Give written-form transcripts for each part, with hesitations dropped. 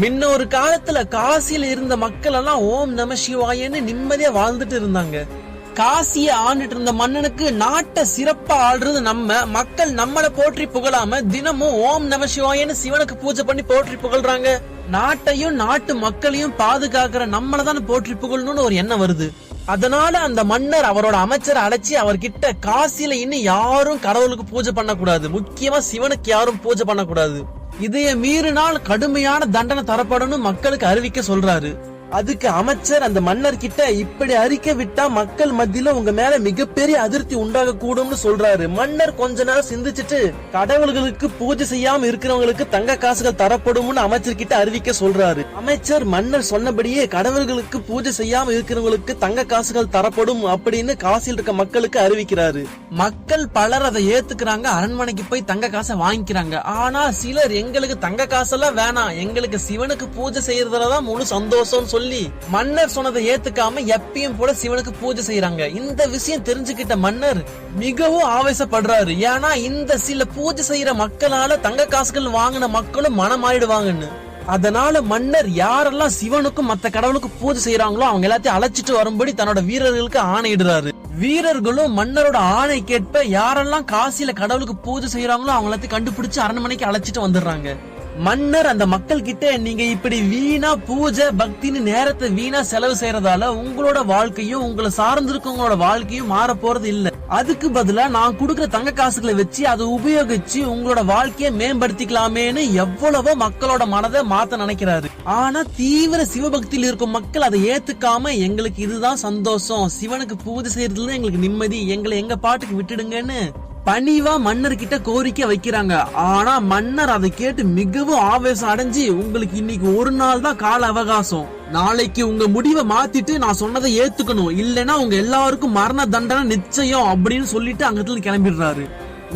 முன்ன ஒரு காலத்துல காசியில இருந்த மக்கள் எல்லாம் ஓம் நம சிவாயன்னு நிம்மதியா வாழ்ந்துட்டு இருந்தாங்க. காசிய ஆண்டுட்டு இருந்த மன்னனுக்கு நாட்டை சிறப்பா ஆள்றது மக்கள் நம்மள போற்றி புகழாம தினமும் ஓம் நம சிவாயன்னு சிவனுக்கு பூஜை பண்ணி போற்றி புகழ்றாங்க. நாட்டையும் நாட்டு மக்களையும் பாதுகாக்கிற நம்மளதான் போற்றி புகழணும்னு ஒரு எண்ணம் வருது. அதனால அந்த மன்னர் அவரோட அமைச்சரை அழைச்சி அவர்கிட்ட காசியில இன்னும் யாரும் கடவுளுக்கு பூஜை பண்ணக்கூடாது, முக்கியமா சிவனுக்கு யாரும் பூஜை பண்ணக்கூடாது, இதைய மீறினால் கடுமையான தண்டனை தரப்படணும் மக்களுக்கு அறிவிக்க சொல்றாரு. அதுக்கு அமைச்சர் அந்த மன்னர் கிட்ட இப்படி அறிக்கை விட்டா மக்கள் மத்தியில உங்க மேல மிகப்பெரிய அதிருப்தி உண்டாக கூடும்னு சொல்றாரு. மன்னர் கொஞ்ச நேரம் சிந்திச்சுட்டு கடவுள்களுக்கு பூஜை செய்யாம இருக்கிறவங்களுக்கு தங்க காசுகள் தரப்படும்னு அமைச்சர் கிட்ட அறிவிக்க சொல்றாரு. அமைச்சர் மன்னர் சொன்னபடியே கடவுள்களுக்கு பூஜை செய்யாம இருக்கிறவங்களுக்கு தங்க காசுகள் தரப்படும் அப்படின்னு காசில் இருக்க மக்களுக்கு அறிவிக்கிறாரு. மக்கள் பலர் அதை ஏத்துக்கிறாங்க, அரண்மனைக்கு போய் தங்க காசை வாங்கிக்கிறாங்க. ஆனா சிலர் எங்களுக்கு தங்க காசெல்லாம் வேணாம், எங்களுக்கு சிவனுக்கு பூஜை செய்யறதுலதான் முழு சந்தோஷம் சொல்லி மன்னர் சொன்னதை ஏத்துக்காம எப்பயும் போல சிவனுக்கு பூஜை செய்யறாங்க. இந்த விஷயம் தெரிஞ்சுக்கிட்ட மன்னர் மிகவும் ஆவேசப்படுறாரு. ஏன்னா இந்த சில பூஜை செய்யற மக்களால தங்க காசுகள் வாங்கின மக்களும் மனமாயிடுவாங்கன்னு. அதனால மன்னர் யாரெல்லாம் சிவனுக்கும் மத்த கடவுளுக்கு பூஜை செய்யறாங்களோ அவங்க எல்லாத்தையும் அழைச்சிட்டு வரும்படி தன்னோட வீரர்களுக்கு ஆணையிடுறாரு. வீரர்களும் மன்னரோட ஆணை கேட்ப யாரெல்லாம் காசியில கடவுளுக்கு பூஜை செய்யறாங்களோ அவங்க எல்லாத்தையும் கண்டுபிடிச்சு அரண்மனைக்கு அழைச்சிட்டு வந்துடுறாங்க. மன்னர் அந்த மக்கள் கிட்ட நீங்க இப்படி வீணா பூஜை பக்தின்னு நேரத்தை வீணா செலவு செய்யறதால உங்களோட வாழ்க்கையும் உங்களை சார்ந்திருக்கவங்களோட வாழ்க்கையும் மாற போறது இல்ல. அதுக்கு பதிலா நான் கொடுக்கற தங்க காசுகளை வச்சு அதை உபயோகிச்சு உங்களோட வாழ்க்கைய மேம்படுத்திக்கலாமேன்னு எவ்வளவோ மக்களோட மனதை மாத்த நினைக்கிறாரு. ஆனா தீவிர சிவபக்தியில் இருக்கும் மக்கள் அதை ஏத்துக்காம எங்களுக்கு இதுதான் சந்தோஷம், சிவனுக்கு பூஜை செய்யறதுல எங்களுக்கு நிம்மதி, எங்களை எங்க பாட்டுக்கு விட்டுடுங்கன்னு பணிவா மன்னர் கிட்ட கோரிக்கை வைக்கிறாங்க. ஆனா மன்னர் அதை கேட்டு மிகவும் ஆவேசம் அடைஞ்சு உங்களுக்கு இன்னைக்கு ஒரு நாள் தான் கால அவகாசம், நாளைக்கு உங்க முடிவை மாத்திட்டு நான் சொன்னதை ஏத்துக்கணும், இல்லைன்னா உங்க எல்லாருக்கும் மரண தண்டனை நிச்சயம் அப்படின்னு சொல்லிட்டு அங்கத்துல கிளம்பிடுறாரு.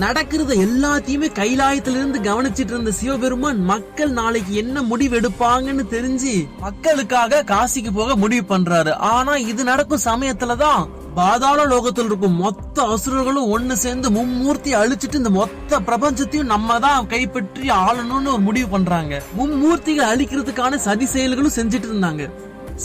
நடக்கிறத எல்லாத்தையுமே கைலாயத்திலிருந்து கவனிச்சிட்டு இருந்த சிவபெருமான் மக்கள் நாளைக்கு என்ன முடிவு எடுப்பாங்கன்னு தெரிஞ்சு மக்களுக்காக காசிக்கு போக முடிவு பண்றாரு. ஆனா இது நடக்கும் சமயத்துலதான் பாதாள லோகத்தில் இருக்கும் மொத்த அசுரர்களும் ஒண்ணு சேர்ந்து மும்மூர்த்தி அழிச்சிட்டு இந்த மொத்த பிரபஞ்சத்தையும் நம்ம தான் கைப்பற்றி ஆளணும்னு ஒரு முடிவு பண்றாங்க. மும்மூர்த்திகள் அழிக்கிறதுக்கான சதி செயல்களும் செஞ்சுட்டு இருந்தாங்க.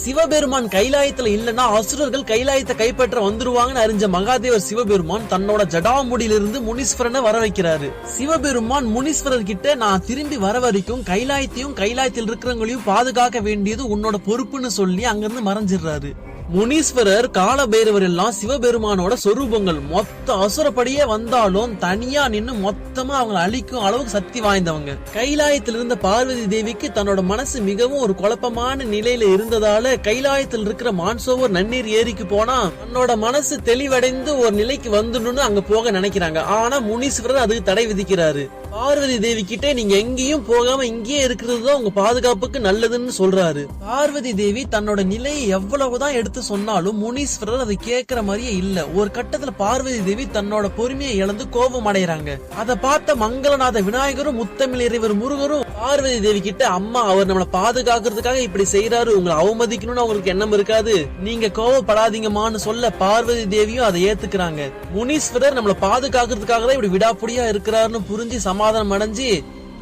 சிவபெருமான் கைலாயத்துல இல்லன்னா அசுரர்கள் கைலாயத்தை கைப்பற்ற வந்துருவாங்கன்னு அறிஞ்ச மகாதேவர் சிவபெருமான் தன்னோட ஜடாமுடியிலிருந்து முனீஸ்வரனை வர வைக்கிறாரு. சிவபெருமான் முனீஸ்வரர் கிட்ட நான் திரும்பி வர வரைக்கும் கைலாயத்தையும் கைலாயத்தில் இருக்கிறவங்களையும் பாதுகாக்க வேண்டியது உன்னோட பொறுப்புன்னு சொல்லி அங்கிருந்து மறைஞ்சிடுறாரு. முனீஸ்வரர் கால பைரவர் எல்லாம் சிவபெருமானோட சொரூபங்கள். மொத்த அசுரப்படியே வந்தாலும் தனியா நின்னு மொத்தமா அவங்களை அழிக்கும் அளவுக்கு சக்தி வாய்ந்தவங்க. கைலாயத்தில் இருந்த பார்வதி தேவிக்கு தன்னோட மனசு மிகவும் ஒரு குழப்பமான நிலையில இருந்ததால கைலாயத்தில் இருக்கிற மான்சோவர் நன்னீர் ஏரிக்கு போனா தன்னோட மனசு தெளிவடைந்து ஒரு நிலைக்கு வந்துடணும்னு அங்க போக நினைக்கிறாங்க. ஆனா முனீஸ்வரர் அதுக்கு தடை விதிக்கிறாரு. பார்வதி தேவி கிட்ட நீங்க எங்கேயும் போகாம இங்கேயே இருக்கிறதுதான் உங்க பாதுகாப்புக்கு நல்லதுன்னு சொல்றாரு. பார்வதி தேவி தன்னோட நிலையை எவ்வளவுதான் எடுத்து சொன்னாலும் முனீஸ்வரர் அதை கேட்கிற மாதிரியே இல்ல. ஒரு கட்டத்துல பார்வதி தேவி தன்னோட பொறுமையை இழந்து கோபம் அடைகிறாங்க. அதை பார்த்த மங்களநாத விநாயகரும் முத்தமிழ் இறைவர் முருகரும் பார்வதி தேவி கிட்ட அம்மா அவர் நம்மளை பாதுகாக்கிறதுக்காக இப்படி செய்யறாரு, உங்களை அவமதிக்கணும்னு அவங்களுக்கு எண்ணம் இருக்காது, நீங்க கோவப்படாதீங்கம்மான்னு சொல்ல பார்வதி தேவியும் அதை ஏத்துக்கிறாங்க. முனீஸ்வரர் நம்மளை பாதுகாக்கிறதுக்காக தான் இப்படி விடாப்புடியா இருக்கிறாருன்னு புரிஞ்சு சமாதானம் அடைஞ்சு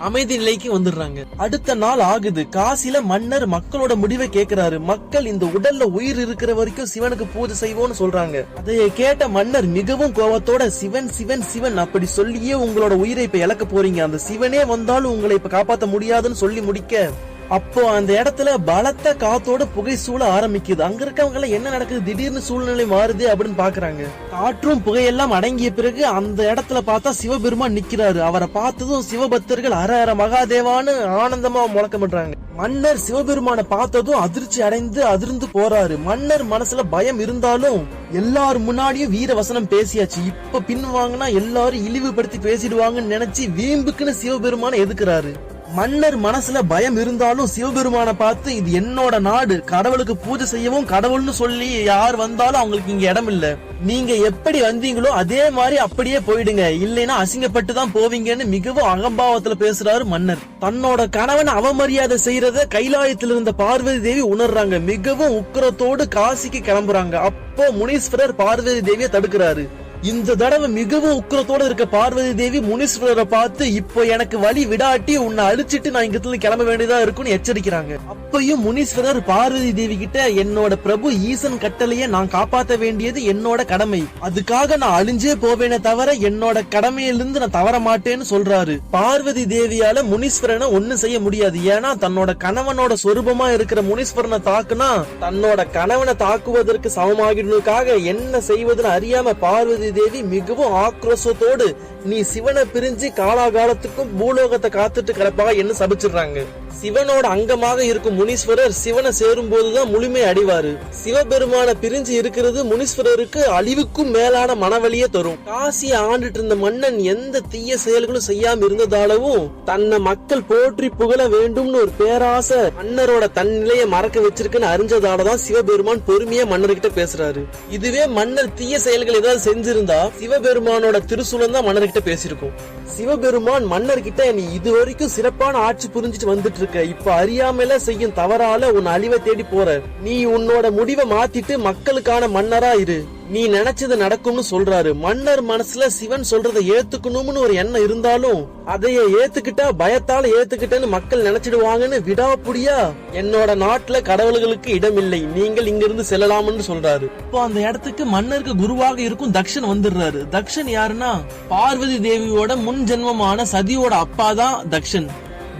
அமைதி நிலைக்கு வந்துடுறாங்க. அடுத்த நாள் ஆகுது. காசில மன்னர் மக்களோட முடிவை கேக்குறாரு. மக்கள் இந்த உடல்ல உயிர் இருக்கிற வரைக்கும் சிவனுக்கு பூஜை செய்வோம்னு சொல்றாங்க. அதை கேட்ட மன்னர் மிகவும் கோபத்தோட சிவன் சிவன் சிவன் அப்படி சொல்லியே உங்களோட உயிரை இப்ப இழக்க போறீங்க, அந்த சிவனே வந்தாலும் உங்களை இப்ப காப்பாற்ற முடியாதுன்னு சொல்லி முடிக்க அப்போ அந்த இடத்துல பலத்த காத்தோட புகை சூழ ஆரம்பிக்குது. அங்க இருக்கவங்க என்ன நடக்குது, திடீர்னு சூழ்நிலை மாறுது அப்படின்னு பாக்குறாங்க. காற்றும் புகையெல்லாம் அடங்கிய பிறகு அந்த இடத்துல பார்த்தா சிவபெருமான் நிக்கிறாரு. அவரை பார்த்ததும் சிவபக்தர்கள் ஹர ஹர மகாதேவான்னு ஆனந்தமா முழக்கமிடுறாங்க. மன்னர் சிவபெருமான பார்த்ததும் அதிர்ச்சி அடைந்து அதிர்ந்து போறாரு. மன்னர் மனசுல பயம் இருந்தாலும் எல்லாரும் முன்னாடியும் வீர வசனம் பேசியாச்சு, இப்ப பின் வாங்கினா எல்லாரும் இழிவுபடுத்தி பேசிடுவாங்கன்னு நினைச்சு வீம்புக்குன்னு சிவபெருமான எதுக்குறாரு. மன்னர் மனசுல பயம் இருந்தாலும் சிவபெருமான பார்த்து இது என்னோட நாடு, கடவுளுக்கு பூஜை செய்யவும் கடவுள்னு சொல்லி யார் வந்தாலும் அவங்களுக்கு இங்க இடம் இல்ல, நீங்க எப்படி வந்தீங்களோ அதே மாதிரி அப்படியே போயிடுங்க, இல்லைன்னா அசிங்கப்பட்டு தான் போவீங்கன்னு மிகவும் அகம்பாவத்துல பேசுறாரு மன்னர். தன்னோட கணவன் அவமரியாதை செய்யறத கைலாயத்தில் இருந்த பார்வதி தேவி உணர்றாங்க. மிகவும் உக்கிரத்தோடு காசிக்கு கிளம்புறாங்க. அப்போ முனீஸ்வரர் பார்வதி தேவியை தடுக்கிறாரு. இந்த தடவை மிகவும் உக்கிரத்தோட இருக்க பார்வதி தேவி முனீஸ்வரரை பார்த்து, இப்போ எனக்கு வழி விடாட்டி உன்னை அழிச்சிட்டு நான் இங்க கிளம்ப வேண்டியதா இருக்கும்னு எச்சரிக்கிறாங்க. அப்பயும் முனீஸ்வரர் பார்வதி தேவி கிட்ட, என்னோட பிரபு ஈசன் கட்டளைய நான் காப்பாற்ற வேண்டியது என்னோட கடமை, அதுக்காக நான் அழிஞ்சே போவேனே தவிர என்னோட கடமையிலிருந்து நான் தவற மாட்டேன்னு சொல்றாரு. பார்வதி தேவியால முனீஸ்வரனை ஒண்ணும் செய்ய முடியாது. ஏன்னா தன்னோட கணவனோட சொரூபமா இருக்கிற முனீஸ்வரனை தாக்குனா தன்னோட கணவனை தாக்குவதற்கு சமமாகிறதுக்காக என்ன செய்வதுன்னு அறியாம பார்வதி தேவி மிகவும் ஆக்ரோஷத்தோடு, நீ சிவனை பிரிஞ்சு காலாகாலத்துக்கும் பூலோகத்தை காத்துட்டு கிடப்பா என்று சபிச்சிடுறாங்க. சிவனோட அங்கமாக இருக்கும் முனீஸ்வரர் சிவனை சேரும் போதுதான் முழுமை அடைவாரு. சிவபெருமான பிரிஞ்சு இருக்கிறது முனீஸ்வரருக்கு அழிவுக்கும் மேலான மனவழியே தரும். காசியை ஆண்டுட்டு இருந்த மன்னன் எந்த தீய செயல்களும் செய்யாம இருந்ததாலவும் தன்னை மக்கள் போற்றி புகழ வேண்டும்னு ஒரு பேராசை மன்னரோட தன் நிலையை மறக்க வச்சிருக்குன்னு அறிஞ்சதாலதான் சிவபெருமான் பொறுமையா மன்னர்கிட்ட பேசுறாரு. இதுவே மன்னர் தீய செயல்கள் ஏதாவது செஞ்சிருந்தா சிவபெருமானோட திருசூலம் தான் மன்னர்கிட்ட பேசிருக்கும். சிவபெருமான் மன்னர்கிட்ட, நீ இதுவரைக்கும் சிறப்பான ஆட்சி புரிஞ்சிட்டு வந்துட்டு இருக்க, இப்ப அறியாமல செய்யும் தவறால உன் அழிவை தேடி போற, நீ உன்னோட முடிவை மாத்திட்டு மக்களுக்கான மன்னரா இரு, நீ நினைச்சது நடக்கும்னு சொல்றாரு. மன்னர் மனசுல சிவன் சொல்றதை ஏத்துக்கணும்னு ஒரு எண்ணம் இருந்தாலும் அதைய ஏத்துக்கிட்டா பயத்தால ஏத்துக்கிட்டேன்னு மக்கள் நினைச்சிடுவாங்கன்னு விடாப்புடியா, என்னோட நாட்டுல கடவுள்களுக்கு இடம் இல்லை, நீங்கள் இங்கிருந்து செல்லலாம்னு சொல்றாரு. இப்போ அந்த இடத்துக்கு மன்னருக்கு குருவாக இருக்கும் தக்ஷன் வந்துடுறாரு. தக்ஷன் யாருன்னா பார்வதி தேவியோட முன் ஜென்மமான சதியோட அப்பா தான் தக்ஷன்.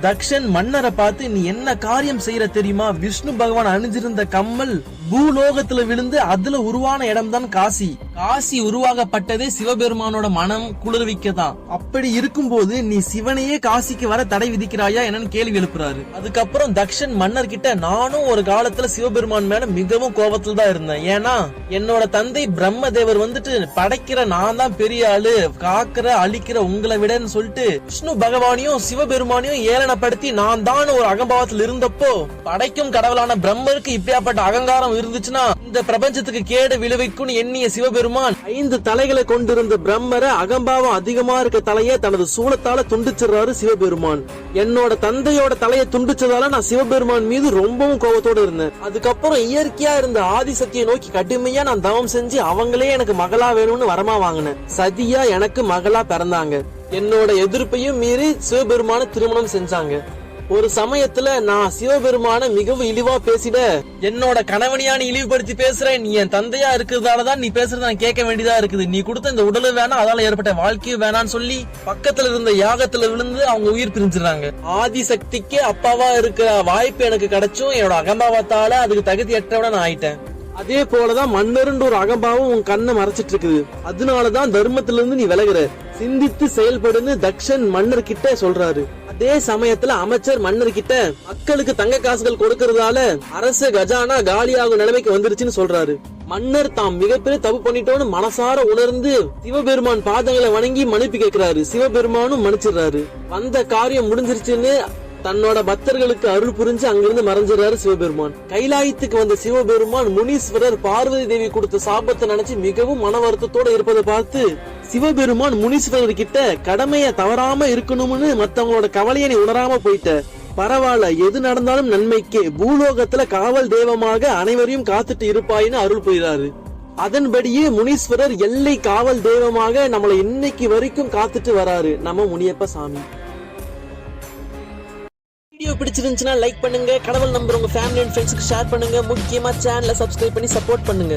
தக்ஷன் மன்னரை பார்த்து, நீ என்ன காரியம் செய்யற தெரியுமா? விஷ்ணு பகவான் அணிஞ்சிருந்த கம்மல் பூலோகத்துல விழுந்து அதுல உருவான இடம் தான் காசி. காசி உருவாகப்பட்டதே சிவபெருமானோட மனம் குளிர்விக்கதான். அப்படி இருக்கும்போது நீ சிவனையே காசிக்கு வர தடை விதிக்கிறாயா என்னன்னு கேள்வி எழுப்புறாரு. அதுக்கப்புறம் தக்ஷன் மன்னர் கிட்ட, நானும் ஒரு காலத்துல சிவபெருமான் மேல மிகவும் கோபத்துல தான் இருந்தேன். ஏன்னா என்னோட தந்தை பிரம்மதேவர் வந்துட்டு, படைக்கிற நான் தான் பெரிய ஆளு, காக்கிற அழிக்கிற உங்களை விடன்னு சொல்லிட்டு விஷ்ணு பகவானையும் சிவபெருமானையும் ஏளனப்படுத்தி நான் தான் ஒரு அகம்பாவத்தில் இருந்தப்போ, படைக்கும் கடவுளான பிரம்மருக்கு இப்படியாப்பட்ட அகங்காரம் இருந்துச்சுன்னா இந்த பிரபஞ்சத்துக்கு கேடு விளைவிக்கும் எண்ணிய சிவபெருமான் 5 தலைகளை கொண்டிருந்த பிரம்மரை அகம்பாவம் அதிகமா இருக்க தலைய தனது சூலத்தால துண்டிச்சிடறாரு சிவபெருமான். என்னோட தந்தையோட தலையை துண்டிச்சதால நான் சிவபெருமான் மீது ரொம்பவும் கோபத்தோட இருந்தேன். அதுக்கப்புறம் இயற்கையா இருந்த ஆதிசக்தியை நோக்கி கடுமையா நான் தவம் செஞ்சு அவங்களே எனக்கு மகளா வேணும்னு வரமா வாங்கினேன். சதியா எனக்கு மகளா பிறந்தாங்க. என்னோட எதிர்ப்பையும் மீறி சிவபெருமான திருமணம் செஞ்சாங்க. ஒரு சமயத்துல நான் சிவபெருமான மிகவும் இழிவா பேசிட, என்னோட கணவனியான இழிவுபடுத்தி பேசுறேன், நீ என் தந்தையா இருக்கிறதாலதான் நீ பேசுறத நான் கேட்க வேண்டியதா இருக்குது, நீ கொடுத்த இந்த உடலும் வேணாம், அதால ஏற்பட்ட வாழ்க்கையும் வேணான்னு சொல்லி பக்கத்துல இருந்த யாகத்துல விழுந்து அவங்க உயிர் பிரிஞ்சிடறாங்க. ஆதிசக்திக்கு அப்பாவா இருக்கிற வாய்ப்பு எனக்கு கிடைச்சும் என்னோட அகம்பாவத்தால அதுக்கு தகுதியற்றவன நான் ஆயிட்டேன். அதே போலதான் மன்னருன்ற ஒரு அகம்பாவம் உன் கண்ணை மறைச்சிட்டு இருக்குது, அதனாலதான் தர்மத்தில இருந்து நீ விலகுற, சிந்தித்து செயல்படுன்னு தக்ஷன் மன்னர் கிட்ட சொல்றாரு. அதே சமயத்துல அமைச்சர் மன்னர் கிட்ட, மக்களுக்கு தங்க காசுகள் கொடுக்கறதால அரசு கஜானா காலியாகும் நிலைமைக்கு வந்துருச்சுன்னு சொல்றாரு. மன்னர் தாம் மிகப்பெரிய தப்பு பண்ணிட்டோன்னு மனசார உணர்ந்து சிவபெருமான் பாதங்களை வணங்கி மன்னிப்பு கேட்கிறாரு. சிவபெருமானும் மன்னிச்சிடுறாரு. வந்த காரியம் முடிஞ்சிருச்சுன்னு தன்னோட பக்தர்களுக்கு அருள் புரிஞ்சு அங்கிருந்து மறைஞ்சிடறாரு சிவபெருமான். கைலாயத்துக்கு வந்த சிவபெருமான் முனீஸ்வரர் பார்வதி தேவி கொடுத்த சாபத்தை நினைச்சு மிகவும் மன வருத்தத்தோட இருப்பதை பார்த்து சிவபெருமான் முனீஸ்வரர் கிட்ட, கடமைய தவறாம இருக்கணும்னு மத்தவங்களோட கவலையை நீ உணராம போயிட்ட, பரவாயில்ல, எது நடந்தாலும் நன்மைக்கு, பூலோகத்துல காவல் தெய்வமாக அனைவரையும் காத்துட்டு இருப்பாயின்னு அருள் புரிகிறாரு. அதன்படியே முனீஸ்வரர் எல்லை காவல் தெய்வமாக நம்மளை இன்னைக்கு வரைக்கும் காத்துட்டு வராரு நம்ம முனியப்ப சாமி. வீடியோ பிடிச்சிருந்துச்சுன்னா லைக் பண்ணுங்க, கடவுள் நம்பர் உங்க ஃபேமிலி அண்ட் ஃப்ரெண்ட்ஸ்க்கு ஷேர் பண்ணுங்க, முக்கியமா சேனலை சப்ஸ்கிரைப் பண்ணி சப்போர்ட் பண்ணுங்க.